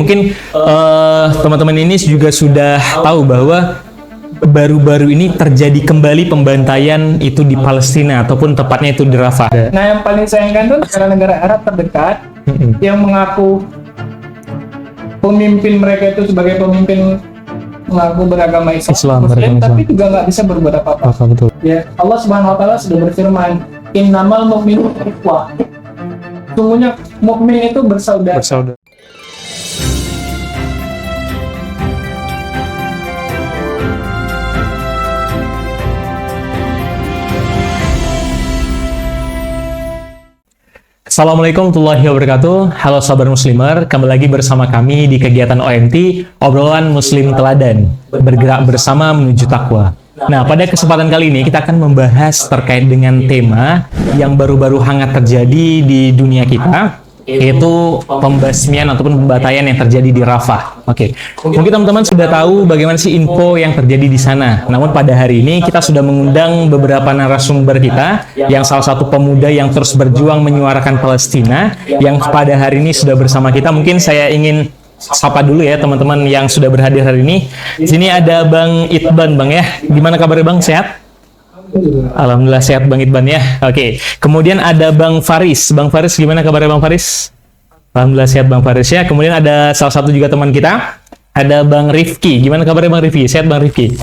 mungkin teman-teman ini juga sudah tahu bahwa baru-baru ini terjadi kembali pembantaian itu di Palestina ataupun tepatnya itu di Rafah. Nah, yang paling sayangkan tuh negara-negara Arab terdekat yang mengaku pemimpin mereka itu sebagai pemimpin mengaku beragama Islam, Muslim, tapi juga nggak bisa berbuat apa-apa. Betul. Ya, Allah Subhanahu Wa Taala sudah berfirman, innamal mu'minuna ikhwah. Sungguhnya mukmin itu bersaudara. Assalamualaikum warahmatullahi wabarakatuh. Halo sahabat muslimer, kembali lagi bersama kami di kegiatan OMT, obrolan muslim teladan, bergerak bersama menuju takwa. Nah, pada kesempatan kali ini kita akan membahas terkait dengan tema yang baru-baru hangat terjadi di dunia kita, yaitu pembasmian ataupun pembantaian yang terjadi di Rafah. Oke, mungkin teman-teman sudah tahu bagaimana sih info yang terjadi di sana. Namun pada hari ini kita sudah mengundang beberapa narasumber kita, yang salah satu pemuda yang terus berjuang menyuarakan Palestina, yang pada hari ini sudah bersama kita. Mungkin saya ingin sapa dulu ya teman-teman yang sudah berhadir hari ini. Di sini ada Bang Itban, Bang ya. Gimana kabarnya Bang? Sehat? Alhamdulillah sehat Bang Itban ya. Oke. Kemudian ada Bang Faris. Bang Faris gimana kabarnya Bang Faris? Alhamdulillah sehat Bang Faris ya. Kemudian ada salah satu juga teman kita, ada Bang Rifki. Gimana kabarnya Bang Rifki? Sehat Bang Rifki?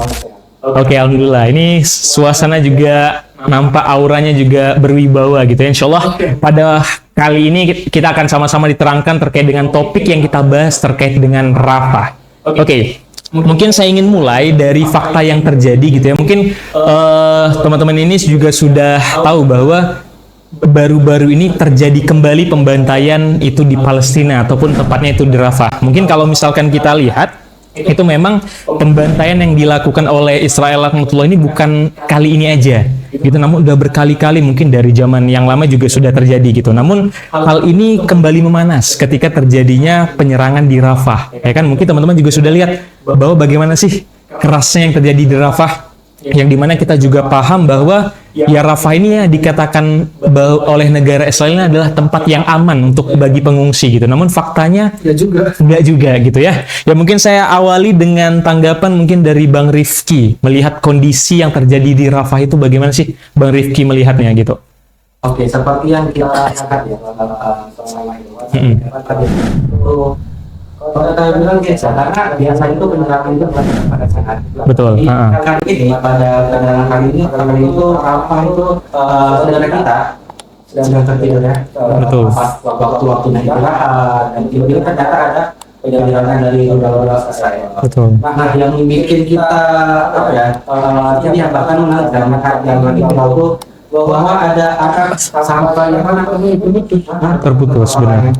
Oke, alhamdulillah. Ini suasana juga nampak auranya juga berwibawa gitu ya. Insyaallah pada kali ini kita akan sama-sama diterangkan terkait dengan topik yang kita bahas terkait dengan Rafah. Oke. Mungkin saya ingin mulai dari fakta yang terjadi gitu ya. Mungkin teman-teman ini juga sudah tahu bahwa baru-baru ini terjadi kembali pembantaian itu di Palestina ataupun tepatnya itu di Rafah. Mungkin kalau misalkan kita lihat, itu memang pembantaian yang dilakukan oleh Israel ini bukan kali ini aja gitu, namun udah berkali-kali, mungkin dari zaman yang lama juga sudah terjadi gitu. Namun hal ini kembali memanas ketika terjadinya penyerangan di Rafah, ya kan? Mungkin teman-teman juga sudah lihat bahwa bagaimana sih kerasnya yang terjadi di Rafah, yang dimana kita juga paham bahwa ya Rafah ini ya dikatakan oleh negara Israel ini adalah tempat yang aman untuk bagi pengungsi gitu. Namun faktanya enggak juga gitu ya. Ya mungkin saya awali dengan tanggapan mungkin dari Bang Rifki melihat kondisi yang terjadi di Rafah itu, bagaimana sih Bang Rifki melihatnya gitu. Oke, seperti yang kita lihat ya selama ini. Kalau kita bilang biasa, karena biasa itu penyerangan itu pada saat betul. Kali ini pada kali ini itu Rafah itu saudara kita sedang tertidur ya. Betul. Waktu istirahat dan tiba-tiba ternyata ada penyerangan dari udara Israel. Betul. Nah, yang bikin kita apa ya? Jadi bahkan dalam hati yang lagi itu bahwa ada sampai yang mana terputus benar.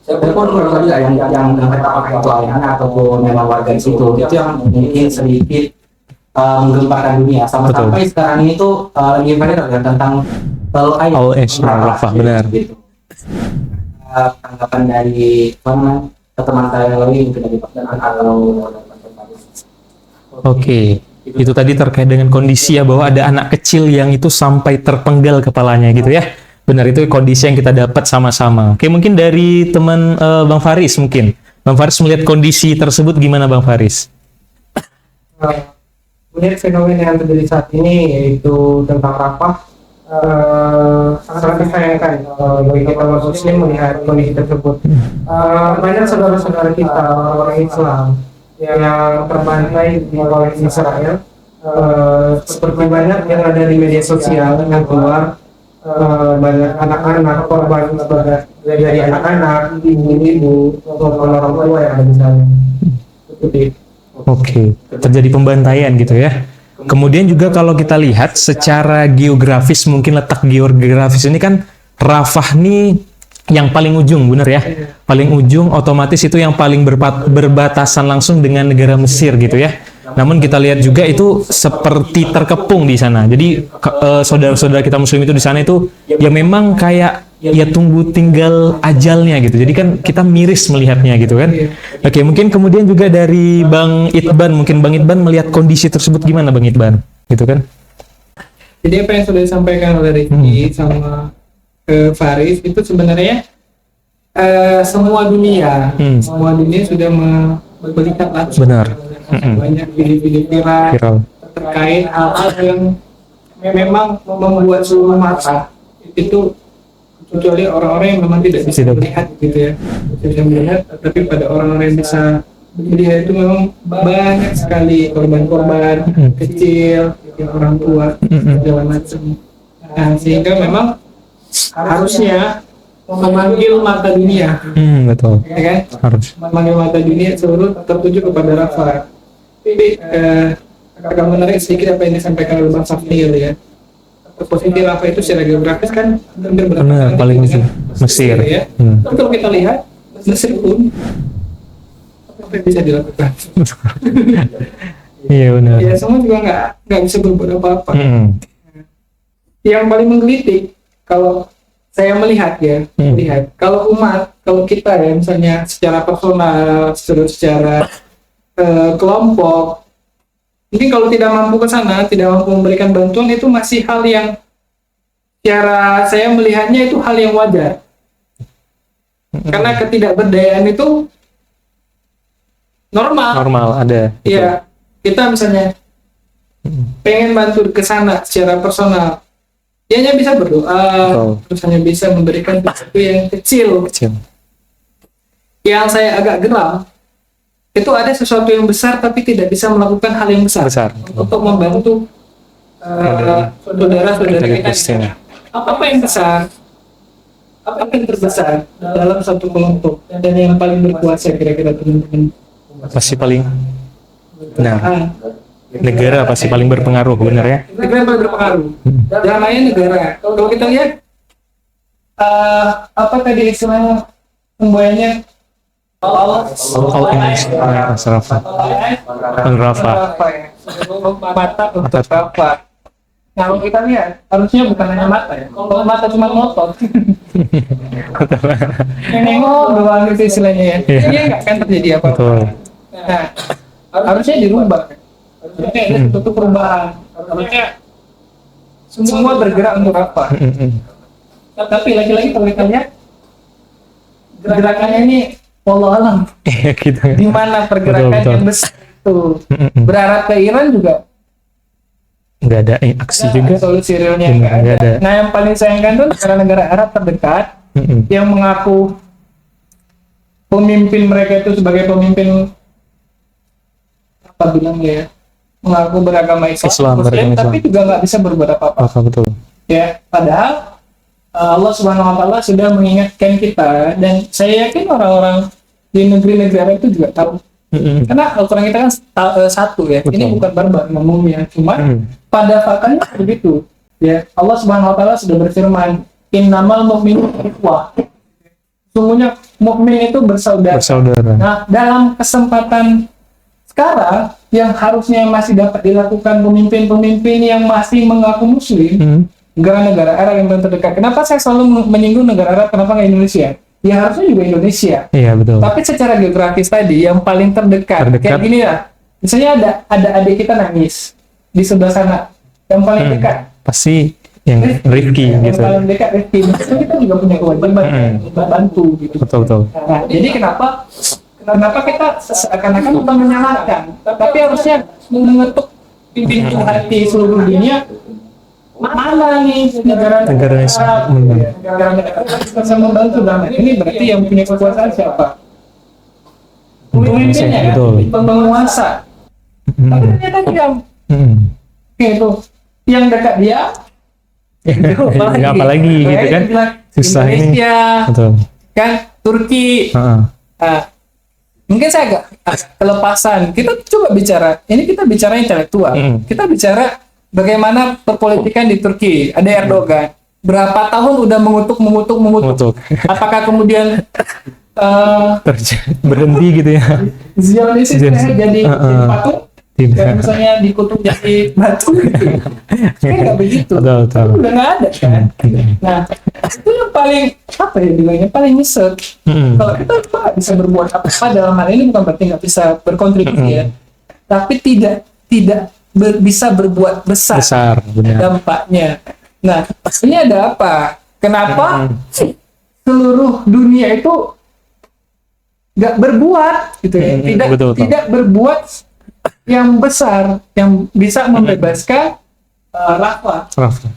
Walaupun kalau tadi yang pakai pelayanan ataupun memang warga di situ, itu yang mungkin sedikit menggemparkan dunia. Sampai sekarang ini tuh lagi viral tentang Rafah benar. Gitu. Tanggapan dari teman saya lain mungkin dari atau Oke. Itu tadi terkait dengan kondisi ya, bahwa ada anak kecil yang itu sampai terpenggal kepalanya gitu ya. Benar, itu kondisi yang kita dapat sama-sama. Oke, mungkin dari teman Bang Faris mungkin. Bang Faris melihat kondisi tersebut gimana Bang Faris? Melihat fenomena yang terjadi saat ini, yaitu tentang Rafah, sangat disayangkan bagi kita muslim melihat kondisi tersebut. Banyak saudara-saudara kita orang Islam yang terbantai oleh Israel, seperti banyak yang ada di media sosial yang keluar, banyak anak-anak korban dari anak-anak, ibu-ibu, maupun orang tua yang ada di sana. Oke, terjadi pembantaian gitu ya. Kemudian juga kalau kita lihat secara geografis, mungkin letak geografis ini kan Rafah nih yang paling ujung, bener ya? Paling ujung, otomatis itu yang paling berbatasan langsung dengan negara Mesir gitu ya. Namun kita lihat juga itu seperti terkepung di sana. Jadi saudara-saudara kita muslim itu di sana itu ya memang kayak ya tunggu tinggal ajalnya gitu. Jadi kan kita miris melihatnya gitu kan. Oke, mungkin kemudian juga dari Bang Itban, mungkin Bang Itban melihat kondisi tersebut gimana Bang Itban? Gitu kan. Jadi apa yang sudah disampaikan oleh Rifki sama Faris itu sebenarnya semua dunia, Hmm. semua dunia sudah melihat langsung. Benar. Banyak video-video viral Viral. terkait hal-hal yang memang membuat seluruh mata itu, kecuali orang-orang yang memang tidak bisa Tidak. melihat gitu ya, bisa melihat, tapi pada orang-orang yang bisa melihat itu memang banyak sekali korban-korban kecil, yang orang tua, segala macam. Nah, sehingga memang harusnya memanggil mata dunia, Betul. ya kan? Harus. Memanggil mata dunia seluruh tertuju kepada Rafah. Tapi agak menarik sedikit apa yang disampaikan oleh Bang Safnil ya. Posisi Rafah itu secara geografis kan hampir Benar, berdekatan paling dengan Mesir. ya. Tapi kalau kita lihat Mesir pun apa yang bisa dilakukan? Iya benar. Ya semua juga nggak bisa berbuat apa-apa. Yang paling menggelitik kalau saya melihat ya, melihat kalau umat, kalau kita ya misalnya secara personal, secara kelompok, ini kalau tidak mampu ke sana, tidak mampu memberikan bantuan, itu masih hal yang cara saya melihatnya itu hal yang wajar. Karena ketidakberdayaan itu normal. Normal ada. Iya, kita misalnya pengen bantu ke sana secara personal, dia hanya bisa berdoa, terus hanya bisa memberikan sesuatu yang kecil. Kecil. Yang saya agak geram, itu ada sesuatu yang besar tapi tidak bisa melakukan hal yang besar, Besar. untuk membantu saudara-saudara Dari kita. Palestina. Apa yang besar? Apa yang terbesar dalam satu kelompok dan yang paling berkuasa kira-kira teman-teman? Pasti paling. Nah, Ah, negara pasti paling berpengaruh, benar ya? negara yang paling berpengaruh. Dalam hal ini negara. Kalau kita lihat apa tadi istilahnya pembuayannya Al-Rafa. Al-Rafa. Mata untuk Rafa. Nah, kalau kita lihat harusnya bukan hanya mata ya. Kalau mata cuma ngotot, yang nengok doang itu istilahnya ya. Iya. Dia nggak akan terjadi apa-apa. Betul. Nah, harusnya dirubah. Harusnya ada suatu perubahan. Harusnya semua bergerak untuk apa? Tapi lagi-lagi kalau kita lihat gerakannya ini wallah alam. Iya gitu. Di mana pergerakan Betul, betul. yang besar itu berharap ke Iran juga Nggak ada aksi juga. solusi realnya Benar, nggak ada. nggak ada. Nah, yang paling sayangkan tuh negara-negara Arab terdekat yang mengaku pemimpin mereka itu sebagai pemimpin apa bilangnya ya, mengaku beragama Islam, Muslim, beragama Islam. tapi juga nggak bisa berbuat apa-apa. Apa betul? Ya, padahal Allah Subhanahu Wa Taala sudah mengingatkan kita, dan saya yakin orang-orang di negeri-negeri Arab itu juga tahu. Karena Al-Quran kita kan satu ya. Betul. Ini bukan barbar ngomongnya, cuma pada faktanya begitu. Ya, Allah Subhanahu Wa Taala sudah berfirman, "Innamal mu'minuna ikhwah." Sungguhnya mukmin itu bersaudara. Bersaudara. Nah, dalam kesempatan sekarang yang harusnya masih dapat dilakukan pemimpin-pemimpin yang masih mengaku muslim, negara-negara Arab yang paling terdekat. Kenapa saya selalu menyinggung negara Arab? Kenapa nggak Indonesia? Ya harusnya juga Indonesia. Iya betul. Tapi secara geografis tadi yang paling terdekat. Kayak gini ya. Misalnya ada adik kita nangis di sebelah sana. Yang paling dekat. Pasti yang Rifki Yang gitu. paling dekat Rifki. Itu kita juga punya kewajiban untuk bantu gitu. Betul. Nah, jadi kenapa kita seakan-akan bukan menyalahkan, tapi harusnya mengetuk pintu hati seluruh dunia. Mana nih negara-negara Arab, negara-negara bisa membantu dalam hal ini, berarti yang punya kekuasaan siapa? Pemimpinnya, Betul. penguasa. Tapi ternyata diam. Itu yang dekat dia. Ya, apalagi gitu kan? Susah ini. Indonesia, Betul. kan Turki. Mungkin saya agak kelepasan. Kita coba bicara. Ini kita bicara intelektual. Kita bicara bagaimana perpolitikan di Turki. Ada Erdogan. Berapa tahun udah mengutuk. Apakah kemudian Berhenti gitu ya? Zionis itu jadi patung? Tidak. Dan misalnya dikutuk jadi batu gitu. Kan nggak begitu. Betul. Udah nggak ada kan. Nah, itu yang paling apa ya bilangnya, paling nyesek. Kalau kita nggak bisa berbuat apa-apa dalam hal ini, bukan berarti nggak bisa berkontribusi ya, tapi tidak bisa berbuat besar Benar. dampaknya. Nah, ini ada apa? Kenapa seluruh dunia itu nggak berbuat gitu ya, betul. tidak berbuat yang besar yang bisa membebaskan Rafah.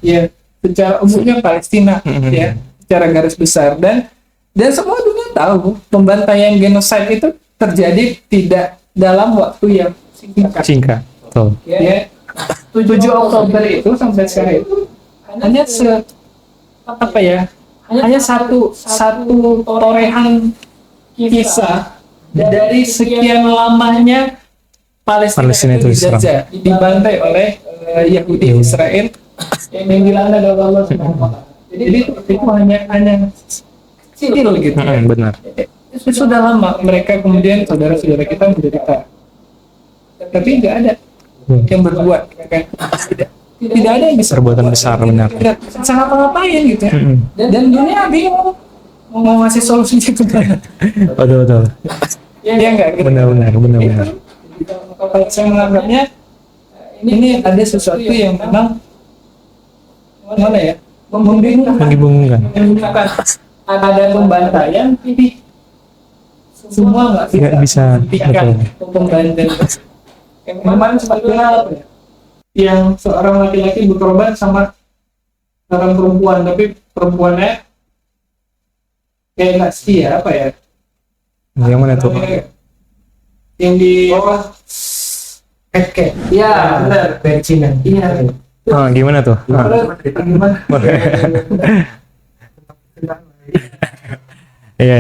Ya, secara umumnya Palestina ya, secara garis besar, dan semua dunia tahu pembantaian genosid itu terjadi tidak dalam waktu yang Singkat. Betul. ya. 7 Oktober itu sampai sekarang itu hanya hanya satu torehan kisah dari sekian lamanya Palestina itu itu dijajah, dibantai oleh Yahudi Israel yang dilanda oleh Allah Subhanahu wa Ta'ala. Jadi itu hanya kecil gitu. Benar. Itu sudah lama mereka kemudian saudara-saudara kita menderita. Tapi nggak ada yang berbuat, kan? Tidak ada yang bisa Perbuatan berbuat. besar, benar. Tidak bisa ngapa-ngapain gitu ya. Dan dunia bingung mau ngasih solusinya ke mana. Betul. Ya nggak gitu. Benar. Kalau saya menganggapnya ini ada sesuatu yang memang mana ya, membingungkan. Ada pembantaian, tapi semua nggak bisa hentikan pembantaian. Yang kemarin seperti apa ya? Yang seorang laki-laki berkorban sama seorang perempuan, tapi perempuannya kayak nggak setia apa ya? Yang mana tuh? Yang di Peke. Iya, benar, dari Cina. Iya. Gimana tuh? Gimana? Iya.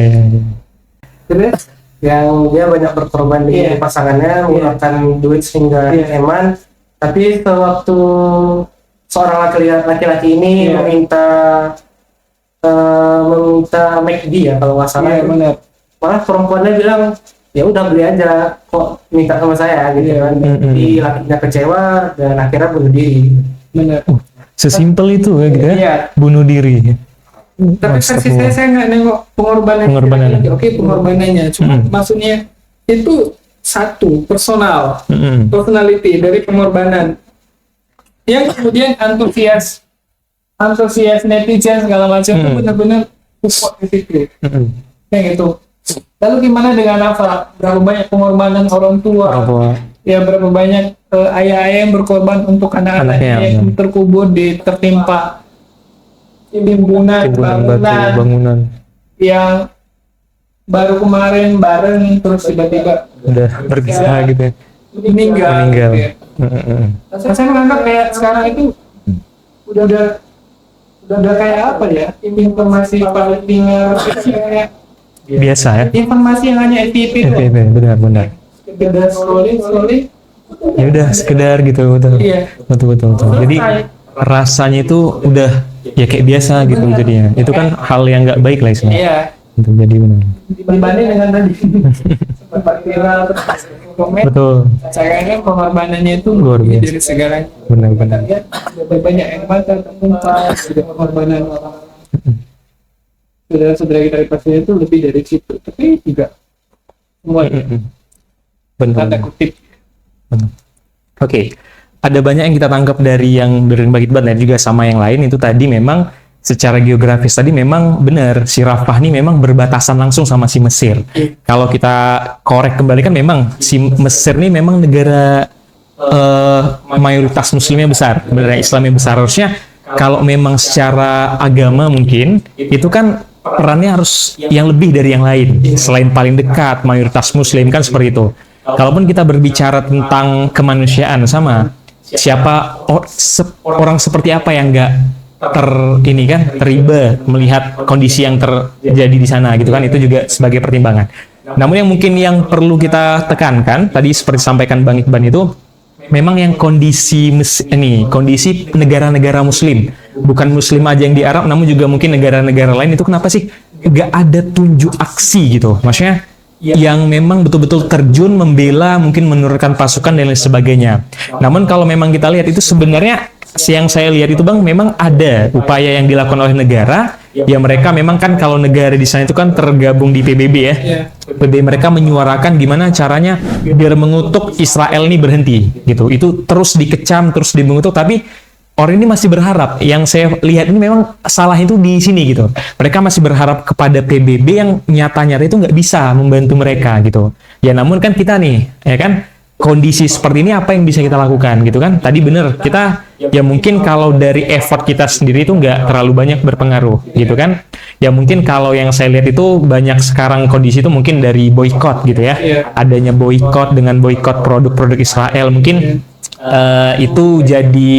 Terus yang dia banyak berkorban di pasangannya, mengeluarkan duit sehingga eman, tapi sewaktu seorang laki-laki ini meminta McD ya kalau nggak salah, benar. malah perempuannya bilang ya udah beli aja, kok minta sama saya gitu kan. Jadi lakinya kecewa dan akhirnya bunuh diri. Benar. Sesimpel itu ya gitu ya? Iya. Bunuh diri. Tapi versi saya nggak nengok pengorbanannya. Oke, pengorbanannya. Cuma maksudnya itu satu personality dari pengorbanan. Yang kemudian antusias netizen segala macam itu benar-benar support di situ. Kayak gitu. Lalu gimana dengan apa? Berapa banyak pengorbanan orang tua? Ya, berapa banyak ayah-ayah yang berkorban untuk anak-anaknya yang terkubur tertimpa timbunan bangunan yang baru kemarin bareng terus tiba-tiba udah berpisah gitu ya. meninggal. Gitu ya. Saya menganggap kayak sekarang itu udah kayak apa ya, informasi paling kayak biasa ya, informasi yang hanya FTP itu benar sekedar scrolling ya udah sekedar gitu. Betul. Jadi rasanya itu udah ya kayak biasa gitu jadinya. Itu kan hal yang nggak baik lah sebenarnya. Iya. Itu jadi benar. Dibanding dengan tadi sempat viral komen. Betul. Sayangnya pengorbanannya itu Luar biasa. dari segalanya. Benar. Lihat sudah banyak yang mata tertumpah, sudah pengorbanan orang. Saudara-saudara kita di Palestina itu lebih dari situ, tapi juga semua tanda kutip. Oke. Ada banyak yang kita tangkap dari Bang Iqbal dan juga sama yang lain itu tadi memang secara geografis tadi memang benar si Rafah ini memang berbatasan langsung sama si Mesir. Kalau kita korek kembali kan memang si Mesir ini memang negara mayoritas muslimnya besar, benar Islamnya besar. Harusnya kalau memang secara agama mungkin itu kan perannya harus yang lebih dari yang lain. Selain paling dekat mayoritas muslim kan seperti itu. Kalaupun kita berbicara tentang kemanusiaan sama siapa orang seperti apa yang nggak teriba melihat kondisi yang terjadi di sana gitu kan, itu juga sebagai pertimbangan. Namun yang mungkin yang perlu kita tekankan tadi seperti disampaikan Bang Iqbal itu memang yang kondisi negara-negara muslim, bukan muslim aja yang di Arab namun juga mungkin negara-negara lain itu kenapa sih nggak ada tunjuk aksi gitu, maksudnya yang memang betul-betul terjun membela, mungkin menurunkan pasukan dan lain sebagainya. Namun kalau memang kita lihat itu sebenarnya yang saya lihat itu Bang, memang ada upaya yang dilakukan oleh negara. Ya mereka memang kan kalau negara di sana itu kan tergabung di PBB ya. PBB mereka menyuarakan gimana caranya biar mengutuk Israel ini berhenti gitu. Itu terus dikecam, terus dimengutuk, tapi orang ini masih berharap. Yang saya lihat ini memang salah itu di sini gitu. Mereka masih berharap kepada PBB yang nyata-nyata itu nggak bisa membantu mereka gitu. Ya namun kan kita nih, ya kan, kondisi seperti ini apa yang bisa kita lakukan gitu kan? Tadi bener, kita ya mungkin kalau dari effort kita sendiri itu nggak terlalu banyak berpengaruh gitu kan? Ya mungkin kalau yang saya lihat itu banyak sekarang kondisi itu mungkin dari boykot gitu ya. Adanya boykot dengan boykot produk-produk Israel mungkin itu jadi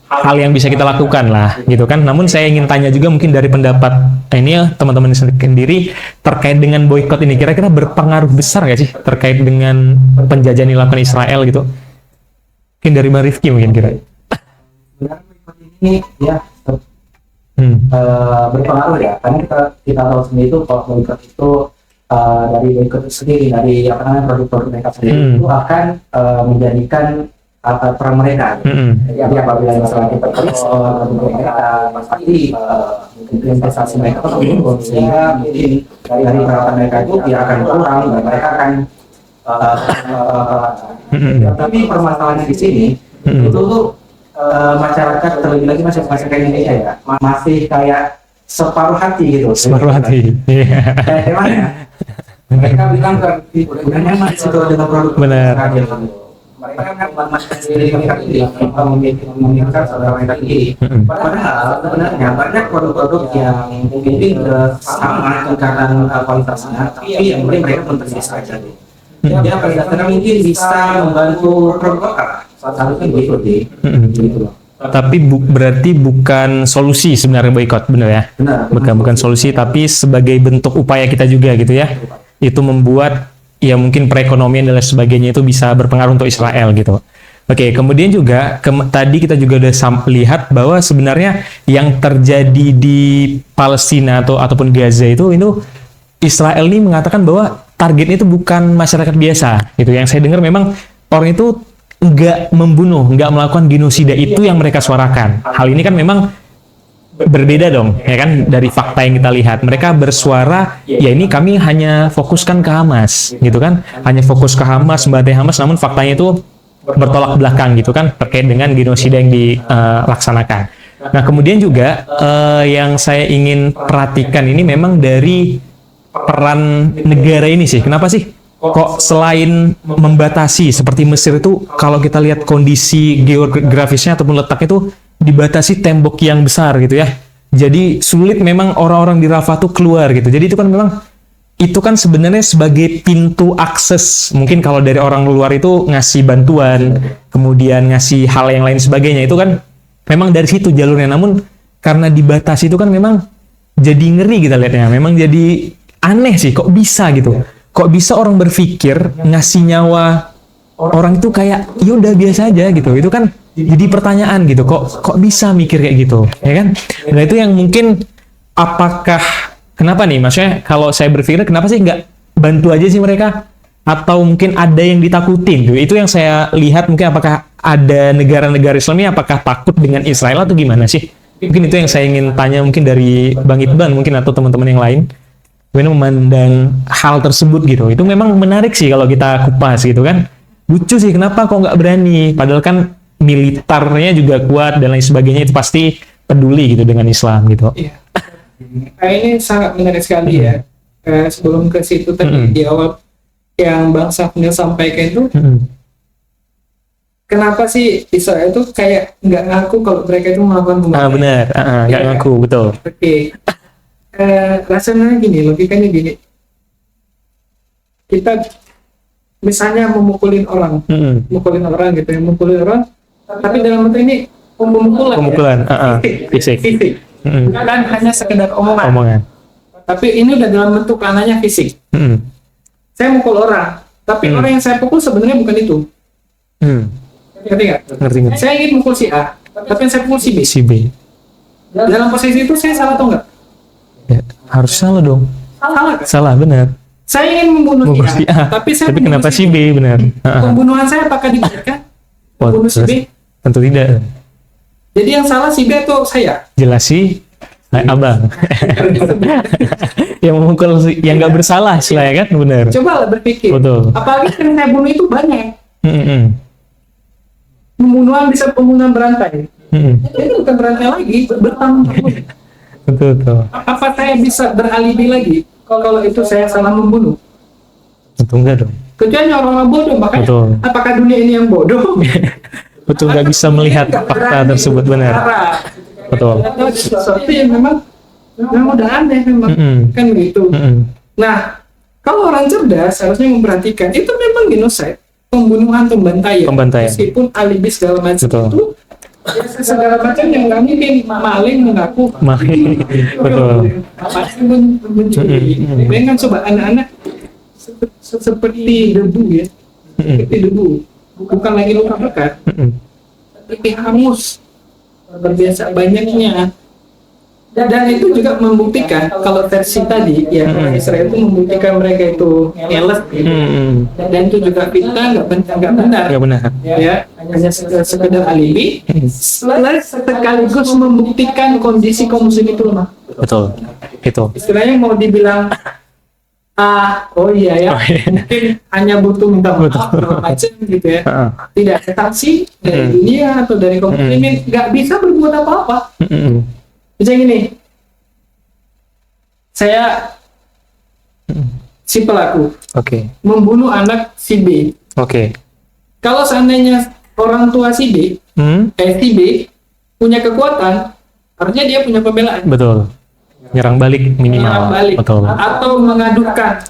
hal yang bisa kita lakukan lah gitu kan. Namun saya ingin tanya juga mungkin dari pendapat ini ya teman-teman sendiri terkait dengan boykot ini, kira-kira berpengaruh besar nggak sih terkait dengan penjajahan yang dilakukan Israel gitu? Mungkin dari Mbak Rifki mungkin kira. Sebenarnya boykot ini ya berpengaruh ya, karena kita tahu sendiri itu kalau boykot itu dari boykot itu sendiri, dari apa namanya produk-produk mereka sendiri itu akan menjadikan peran mereka. Jadi apabila misalnya kita ekspor produk mereka, pasti mungkin investasi mereka akan menurun, sehingga mungkin dari perawatan mereka itu dia akan kurang dan mereka akan tapi permasalahannya di sini itu tuh masyarakat, terlebih lagi masyarakat Indonesia ya, masih kayak separuh hati gitu. Separuh hati. Kayak gimana? Mereka bilang kan udah nyaman itu dengan produk. Benar. Mereka kan masih sendiri mereka ini memikirkan saudara mereka sendiri. Padahal sebenarnya banyak produk-produk yang mungkin sama tingkatan kualitasnya, tapi yang penting mereka mempersis saja. Ya pada dasarnya mungkin bisa membantu produk lokal. Seharusnya begitu sih. Gitu loh. Tapi berarti bukan solusi sebenarnya boykot, benar ya? Benar. Bukan solusi, tapi sebagai bentuk upaya kita juga gitu ya. Itu membuat ya mungkin perekonomian dan lain sebagainya itu bisa berpengaruh untuk Israel gitu. Oke, kemudian juga tadi kita juga udah lihat bahwa sebenarnya yang terjadi di Palestina ataupun Gaza itu Israel ini mengatakan bahwa targetnya itu bukan masyarakat biasa gitu. Yang saya dengar memang orang itu nggak membunuh, nggak melakukan genosida, itu yang mereka suarakan. Hal ini kan memang berbeda dong, ya kan, dari fakta yang kita lihat. Mereka bersuara, ya ini kami hanya fokuskan ke Hamas, gitu kan, hanya fokus ke Hamas, membantai Hamas, namun faktanya itu bertolak belakang, gitu kan, terkait dengan genosida yang dilaksanakan. Nah, kemudian juga yang saya ingin perhatikan ini memang dari peran negara ini sih. Kenapa sih? Kok selain membatasi seperti Mesir itu, kalau kita lihat kondisi geografisnya ataupun letaknya itu dibatasi tembok yang besar gitu ya. Jadi sulit memang orang-orang di Rafah tuh keluar gitu. Jadi itu kan memang itu kan sebenarnya sebagai pintu akses. Mungkin kalau dari orang luar itu ngasih bantuan, kemudian ngasih hal yang lain sebagainya, itu kan memang dari situ jalurnya. Namun karena dibatasi itu kan memang jadi ngeri kita lihatnya. Memang jadi aneh sih, kok bisa gitu. Kok bisa orang berpikir ngasih nyawa orang itu kayak ya udah biasa aja gitu. Itu kan jadi pertanyaan gitu. Kok bisa mikir kayak gitu, ya kan? Nah, itu yang mungkin apakah kenapa nih? Maksudnya kalau saya berpikir kenapa sih nggak bantu aja sih mereka? Atau mungkin ada yang ditakutin gitu. Itu yang saya lihat, mungkin apakah ada negara-negara Islam ini apakah takut dengan Israel atau gimana sih? Mungkin itu yang saya ingin tanya mungkin dari Bang Iqbal mungkin atau teman-teman yang lain. Bagaimana memandang hal tersebut gitu. Itu memang menarik sih kalau kita kupas gitu kan. Lucu sih, kenapa kok nggak berani? Padahal kan militernya juga kuat dan lain sebagainya, itu pasti peduli gitu dengan Islam gitu. Iya. Nah, ini sangat menarik sekali ya. Sebelum ke situ tadi di awal yang Bang Safnil sampaikan itu, kenapa sih Israel itu kayak nggak ngaku kalau mereka itu melakukan pembunuhan? Benar, nggak ngaku, betul. Oke. Rasanya gini, logikanya gini. Kita misalnya memukulin orang gitu ya, memukulin orang, tapi dalam bentuk ini pemukulan fisik. Kan hanya sekedar omongan. Tapi ini udah dalam bentuk ranahnya fisik. Saya mukul orang, tapi orang yang saya pukul sebenarnya bukan itu. Ngerti nggak? Ngerti. Saya ingin mukul si A, tapi yang saya pukul si B. Dalam posisi itu saya salah atau enggak? Ya, harus salah dong. Salah kan? Salah, benar. Saya ingin membunuh si A, tapi kenapa si B, benar? Pembunuhan saya apakah dibiarkan? Membunuh si B? Tentu tidak. Jadi yang salah si B atau saya? Jelas sih, abang. Yang memukul yang nggak bersalah sih ya kan, benar. Coba berpikir. Betul. Apalagi yang saya bunuh itu banyak. Pembunuhan bisa pembunuhan berantai. itu bukan berantai lagi, bertanggung jawab. Betul. Apa saya bisa beralibi lagi kalau itu saya salah membunuh? Tentu enggak dong. Kecuali orang-orang bodoh, makanya Betul. apakah dunia ini yang bodoh? Betul, nggak bisa melihat fakta tersebut, benar. Betul. Atau sesuatu yang memang udah aneh memang, kan gitu. Nah, kalau orang cerdas harusnya memperhatikan itu memang genocide, pembunuhan, pembantaian. Meskipun alibi segala macam Betul. itu segala macam yang nggak mungkin maling mengaku Betul. pasti mencuri. Dengan coba anak-anak seperti debu ya, seperti debu, bukan lagi luka bakar, tapi hangus berbiasa banyaknya. Dan itu juga membuktikan kalau versi tadi ya orang Israel itu membuktikan mereka itu ngeles gitu. Dan itu juga fitnah, nggak benar. Ya, hanya sekedar alibi. Sekaligus membuktikan kondisi kaum muslim itu lemah. Betul. Itu. Istilahnya mau dibilang mungkin hanya butuh minta maaf macam gitu ya. Tidak ada saksi dari dunia atau dari kaum muslimin, nggak bisa berbuat apa-apa. Misalnya gini, saya si pelaku membunuh anak si B. Kalau seandainya orang tua si B, si B punya kekuatan, harusnya dia punya pembelaan. Betul. Nyerang balik minimal. Betul. Atau mengadukan.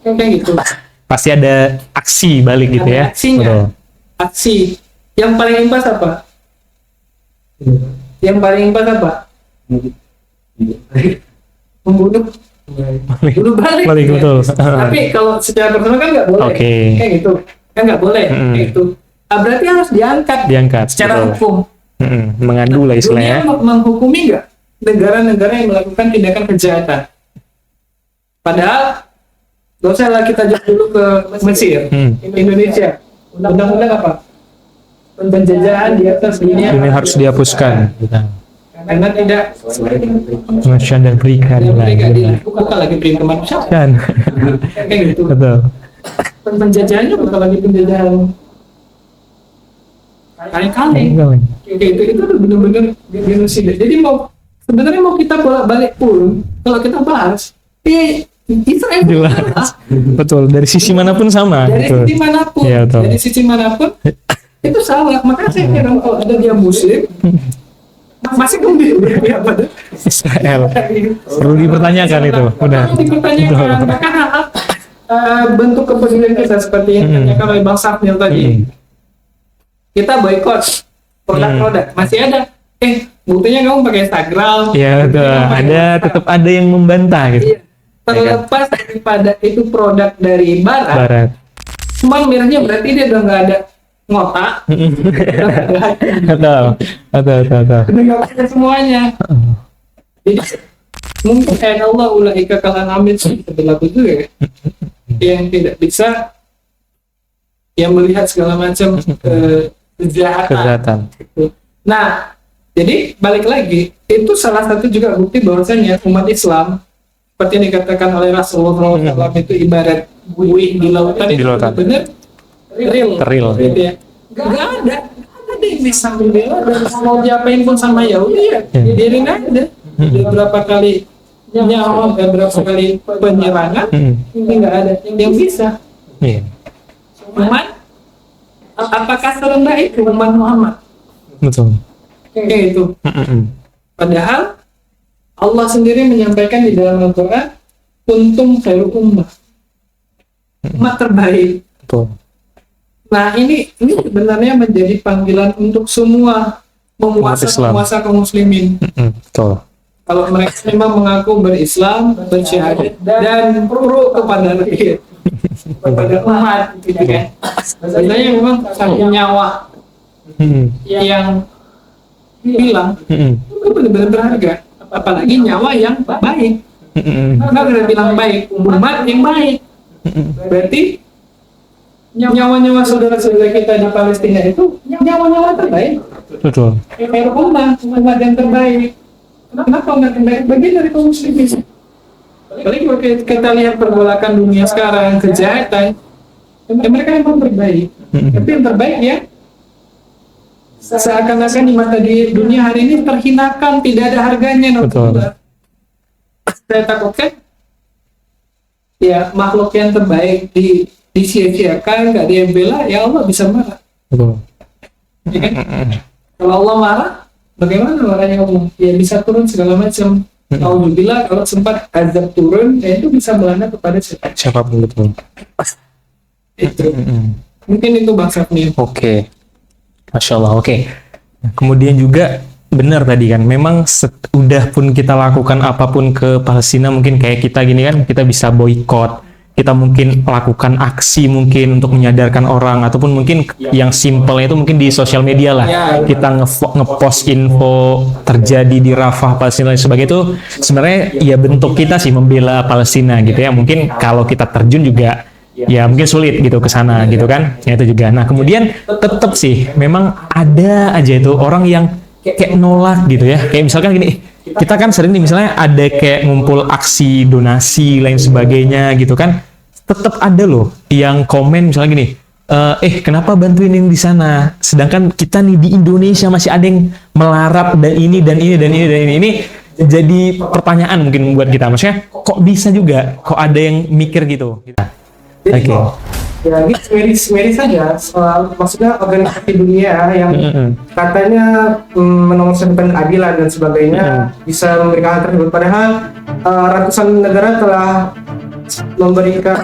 Kayak gitu. Pasti ada aksi balik gitu ya. Aksinya. Betul. Aksi. Yang paling impas apa? Membunuh. Bunuh balik. Betul. Tapi kalau secara personal kan nggak boleh. Kayak gitu. Kan nggak boleh. Kayak gitu. Berarti harus diangkat. Secara hukum. Mengadu lah istilahnya. Dunia menghukumi nggak negara-negara yang melakukan tindakan kejahatan? Padahal gak usah lah kita jauh dulu ke Mesir, Indonesia. Undang-undang apa? Penjajahan di atas dunia Ini harus dihapuskan. karena tidak Kemanusiaan dan perikanan. bukan lagi perintah manusia. Kan. Kayak gitu. Betul. Penjajahannya bukan lagi penjajahan kali-kali. Itu udah benar-benar genosida. Jadi sebenarnya mau kita bolak-balik pun, kalau kita bahas, Israel Jelas. Betul. Dari sisi manapun sama. dari Betul. sisi manapun, Iya, betul. dari sisi manapun itu salah. Makanya saya heran kalau ada dia Muslim masih kemudian berpihak pada Israel. Perlu dipertanyakan itu. Benar. dipertanyakan. Bahkan hal bentuk kepedulian kita seperti yang ditanyakan oleh Bang Safnil tadi. Kita boykot produk-produk, masih ada. Buktinya kamu pakai Instagram. Iya, tetap ada yang membantah gitu. Iya. Terlepas daripada itu produk dari barat. Cuman miranya berarti dia udah nggak ada ngotak. Betul. Udah nggak ada semuanya. Jadi mungkin Allah ulaika kal an'am berlaku juga ya. Yang tidak bisa yang melihat segala macam kejahatan. Nah, jadi balik lagi, itu salah satu juga bukti bahwasanya umat Islam seperti yang dikatakan oleh Rasulullah SAW itu ibarat buih di lautan. Benar real gitu ya. Gak ada yang bisa membela dan mau diapain pun sama Yahudi ya biarin aja. Beberapa kali nyawa, beberapa kali penyerangan, ini nggak ada yang bisa. Cuman apakah serendah itu umat Muhammad? Betul. Kayak itu. Padahal Allah sendiri menyampaikan di dalam Al-Quran, kuntum khairu ummah, umat terbaik. Betul. Nah ini sebenarnya menjadi panggilan untuk semua penguasa kaum muslimin. Betul. Kalau mereka memang mengaku berislam, bersyahadat dan pro kepada rakyat, kepada umat, gitu kan. Sebenarnya memang satu nyawa yang hilang itu benar-benar berharga. Apalagi nyawa yang baik. Nggak bisa bilang baik, umat yang baik. Berarti nyawa-nyawa saudara-saudara kita di Palestina itu nyawa-nyawa terbaik. Betul. Kayak umat yang terbaik. Kenapa umat yang terbaik? Bagian dari kaum muslimin. Apalagi kalau kita lihat pergolakan dunia sekarang, kejahatan, mereka memang terbaik. Tapi yang terbaik ya seakan-akan di mata di dunia hari ini terhinakan, tidak ada harganya. Betul. Saya takutkan ya makhluk yang terbaik disia-siakan, nggak ada yang bela, ya Allah bisa marah. Betul. Ya kan? Kalau Allah marah, bagaimana marahnya Allah? Ya bisa turun segala macam. Alhamdulillah kalau sempat azab turun, ya itu bisa melanda kepada siapa? Siapapun, betul. Itu. Mungkin itu Bang Safni. Oke. Masya Allah, oke. Nah, kemudian juga benar tadi kan, memang udah pun kita lakukan apapun ke Palestina, mungkin kayak kita gini kan, kita bisa boykot, kita mungkin lakukan aksi mungkin untuk menyadarkan orang, ataupun mungkin yang simpelnya itu mungkin di sosial media lah, kita ngepost info terjadi di Rafah Palestina dan sebagainya, itu sebenarnya ya bentuk kita sih membela Palestina gitu ya. Mungkin kalau kita terjun juga ya mungkin sulit gitu ke sana gitu kan, ya itu juga. Nah kemudian tetap sih memang ada aja itu orang yang kayak nolak gitu ya, kayak misalkan gini, kita kan sering nih misalnya ada kayak ngumpul aksi donasi lain sebagainya gitu kan, tetap ada loh yang komen misalnya gini, kenapa bantuin yang di sana, sedangkan kita nih di Indonesia masih ada yang melarat dan ini dan ini dan ini dan ini jadi pertanyaan mungkin buat kita, maksudnya kok bisa juga, kok ada yang mikir gitu. Oke. Ya gitu, miris saja soal, maksudnya organisasi dunia yang katanya menomorsatukan keadilan dan sebagainya bisa memberikan hal tersebut, padahal ratusan negara telah memberikan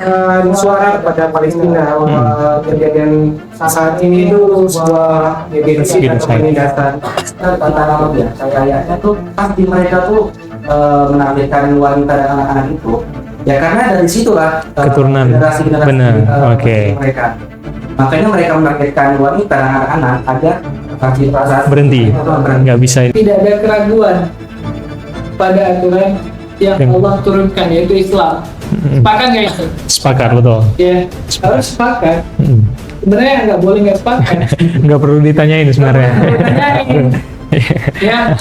suara kepada Palestina bahwa kejadian saat ini itu sebuah genosid atau penindasan. Tantangan ya, kayaknya tuh pasti mereka tuh menampilkan wanita dan anak-anak itu. Ya karena dari situlah keturunan. generasi-generasi Benar. Oke. mereka. Makanya mereka menargetkan wanita dan anak-anak agar aktivitas Berhenti, nggak bisa ini. Tidak ada keraguan pada aturan yang Allah turunkan, yaitu Islam. Sepakat nggak itu? Sepakat, betul. Ya, harus sepakat. Sebenarnya nggak boleh nggak sepakat. Nggak perlu ditanyain sebenarnya. Tanyain. Ya,